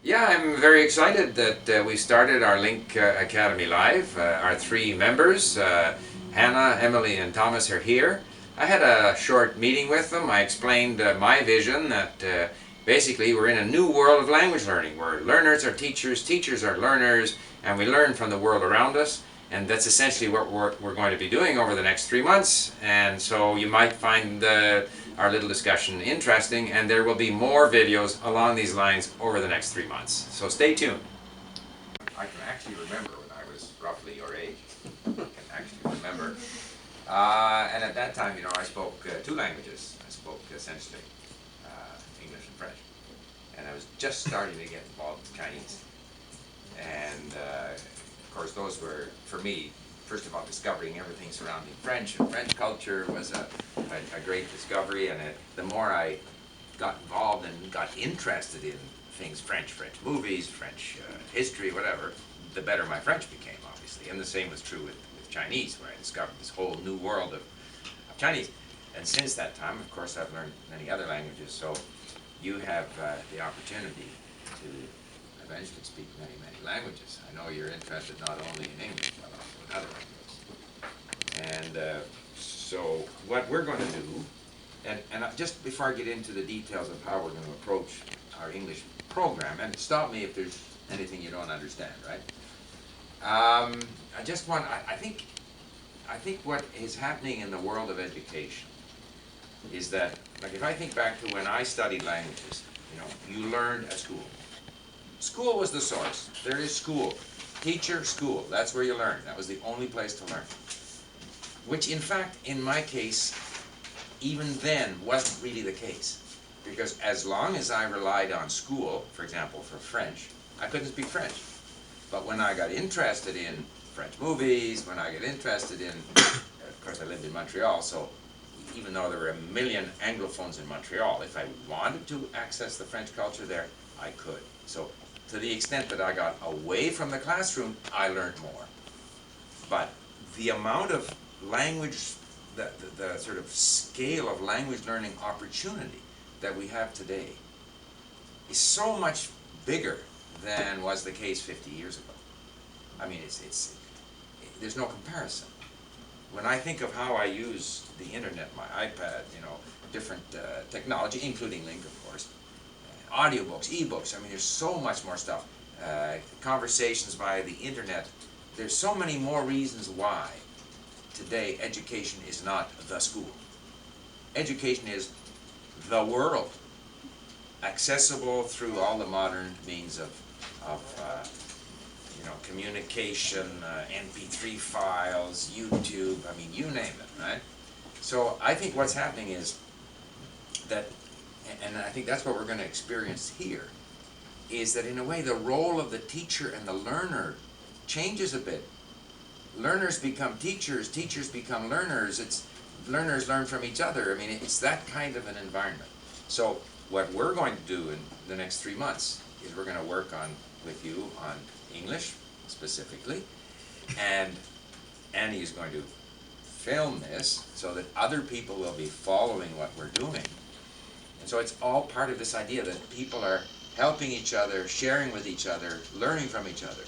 Yeah, I'm very excited that we started our Link Academy Live. Our three members, Hannah, Emily, and Thomas, are here. I had a short meeting with them. I explained my vision that basically we're in a new world of language learning where learners are teachers, teachers are learners, and we learn from the world around us. And that's essentially what we're going to be doing over the next 3 months. And so you might find our little discussion interesting, and there will be more videos along these lines over the next 3 months. So stay tuned. I can actually remember when I was roughly your age. I can actually remember. And at that time, I spoke two languages. I spoke essentially English and French. And I was just starting to get involved with Chinese. And of course, those were, for me, first of all, discovering everything surrounding French and French culture was a great discovery. And the more I got involved and got interested in things French movies, French history, whatever, the better my French became, obviously. And the same was true with Chinese, where I discovered this whole new world of Chinese. And since that time, of course, I've learned many other languages. So you have the opportunity to eventually speak many languages. I know you're interested not only in English, but also in other languages. And so what we're going to do, and just before I get into the details of how we're going to approach our English program, and stop me if there's anything you don't understand, right? I think what is happening in the world of education is that, like, if I think back to when I studied languages, you learned at school. School was the source. There is school. Teacher, school. That's where you learn. That was the only place to learn. Which, in fact, in my case, even then wasn't really the case. Because as long as I relied on school, for example, for French, I couldn't speak French. But when I got interested in French movies, when I got interested in, of course I lived in Montreal, so even though there were a million Anglophones in Montreal, if I wanted to access the French culture there, I could. So to the extent that I got away from the classroom, I learned more. But the amount of language, the sort of scale of language learning opportunity that we have today is so much bigger than was the case 50 years ago. I mean, there's no comparison. When I think of how I use the internet, my iPad, different technology, including Link, of course, audiobooks, ebooks, I mean, there's so much more stuff. Conversations via the internet. There's so many more reasons why today education is not the school. Education is the world, accessible through all the modern means of communication, MP3 files, YouTube, I mean, you name it, right? So I think what's happening is that, and I think that's what we're going to experience here, is that in a way the role of the teacher and the learner changes a bit. Learners become teachers, teachers become learners, learners learn from each other. I mean, it's that kind of an environment. So what we're going to do in the next 3 months is we're going to work with you on English specifically, and Annie is going to film this so that other people will be following what we're doing. And so it's all part of this idea that people are helping each other, sharing with each other, learning from each other.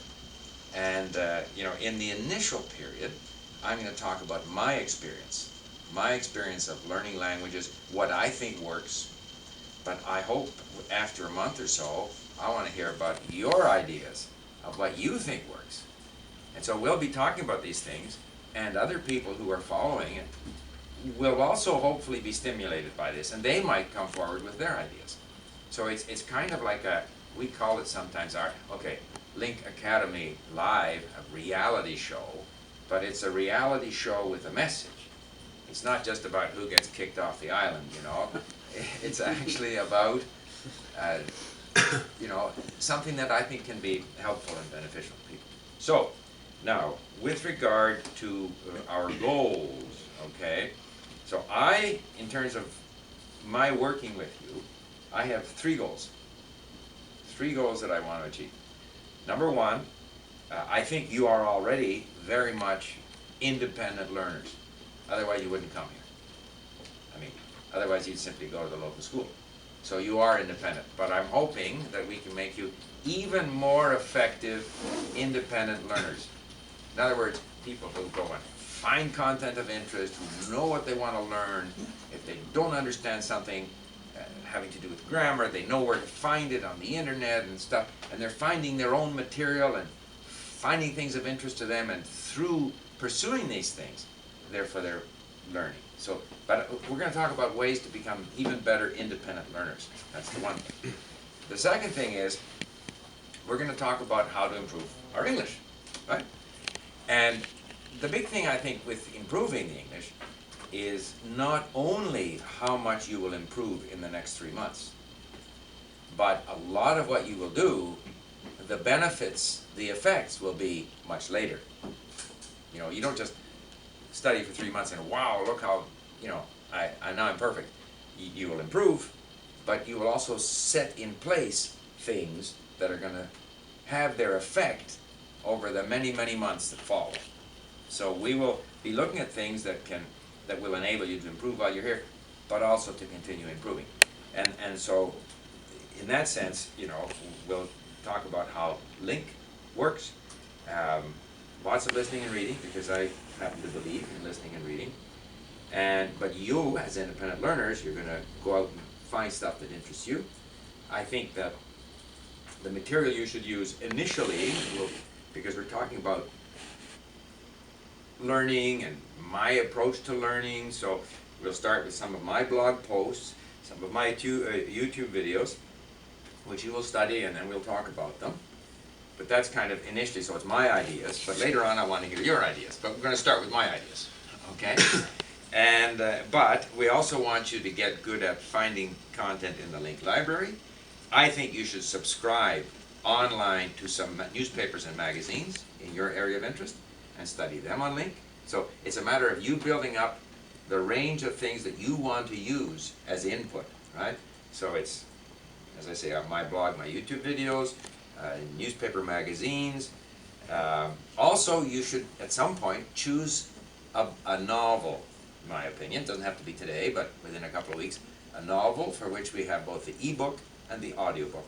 And in the initial period, I'm going to talk about my experience of learning languages, what I think works. But I hope after a month or so, I want to hear about your ideas of what you think works. And so we'll be talking about these things, and other people who are following it will also hopefully be stimulated by this, and they might come forward with their ideas. So it's kind of like we call it sometimes Link Academy Live, a reality show, but it's a reality show with a message. It's not just about who gets kicked off the island, It's actually about, something that I think can be helpful and beneficial to people. So, now, with regard to our goals, okay? So in terms of my working with you, I have 3 goals. 3 goals that I want to achieve. Number 1, I think you are already very much independent learners. Otherwise you wouldn't come here. I mean, otherwise you'd simply go to the local school. So you are independent, but I'm hoping that we can make you even more effective independent learners. In other words, people who go and find content of interest, who know what they want to learn. If they don't understand something having to do with grammar, they know where to find it on the internet and stuff, and they're finding their own material and finding things of interest to them, and through pursuing these things, therefore they're learning. So, but we're going to talk about ways to become even better independent learners. That's the one thing. The second thing is, we're going to talk about how to improve our English, right? And the big thing I think with improving the English is not only how much you will improve in the next 3 months, but a lot of what you will do, the benefits, the effects will be much later. You know, you don't just study for 3 months and wow, look how, you know, now I'm perfect. You will improve, but you will also set in place things that are going to have their effect over the many, many months that follow. So we will be looking at things that will enable you to improve while you're here, but also to continue improving. And so in that sense, you know, we'll talk about how Link works. Lots of listening and reading, because I happen to believe in listening and reading. But you, as independent learners, you're going to go out and find stuff that interests you. I think that the material you should use initially, because we're talking about learning and my approach to learning, so we'll start with some of my blog posts, some of my YouTube videos, which you will study, and then we'll talk about them. But that's kind of initially, so it's my ideas, but later on I want to hear your ideas. But we're going to start with my ideas, okay? And but we also want you to get good at finding content in the Link library. I think you should subscribe online to some newspapers and magazines in your area of interest and study them on Link. So it's a matter of you building up the range of things that you want to use as input, right? So it's, as I say, on my blog, my YouTube videos, newspaper magazines. Also, you should at some point choose a novel, in my opinion. It doesn't have to be today, but within a couple of weeks, a novel for which we have both the ebook and the audiobook,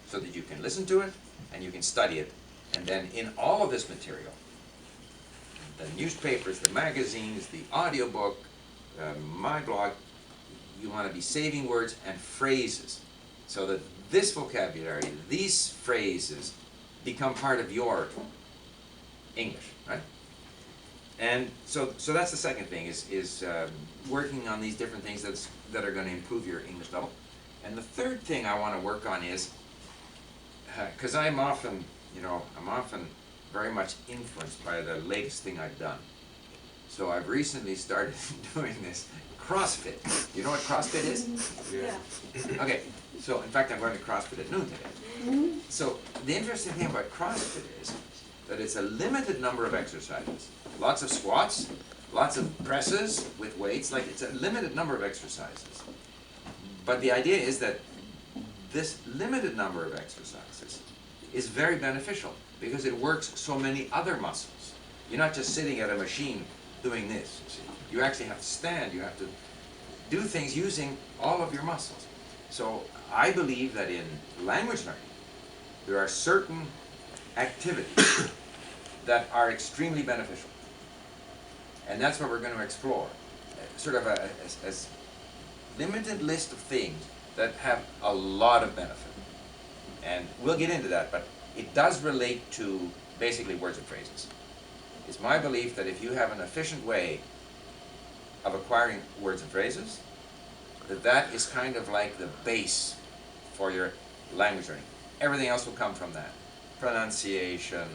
so that you can listen to it and you can study it. And then in all of this material, the newspapers, the magazines, the audiobook, my blog, you want to be saving words and phrases so that this vocabulary, these phrases, become part of your English, right? And so that's the second thing, is working on these different things that are going to improve your English level. And the third thing I want to work on is, because I'm often very much influenced by the latest thing I've done. So I've recently started doing this CrossFit. You know what CrossFit is? Yeah. Okay, so in fact I'm going to CrossFit at noon today. So the interesting thing about CrossFit is that it's a limited number of exercises. Lots of squats, lots of presses with weights, like it's a limited number of exercises. But the idea is that this limited number of exercises is very beneficial because it works so many other muscles. You're not just sitting at a machine doing this, you see. You actually have to stand, you have to do things using all of your muscles. So I believe that in language learning, there are certain activities that are extremely beneficial. And that's what we're going to explore. Sort of a limited list of things that have a lot of benefit. And we'll get into that, but it does relate to basically words and phrases. It's my belief that if you have an efficient way of acquiring words and phrases, that is kind of like the base for your language learning. Everything else will come from that. Pronunciation,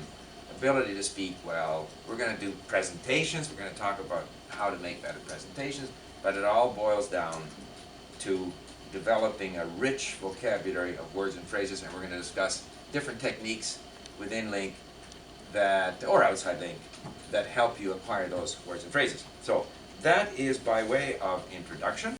ability to speak well. We're going to do presentations. We're going to talk about how to make better presentations, but it all boils down to developing a rich vocabulary of words and phrases, and we're going to discuss different techniques within Link that, or outside Link, that help you acquire those words and phrases. So that is by way of introduction.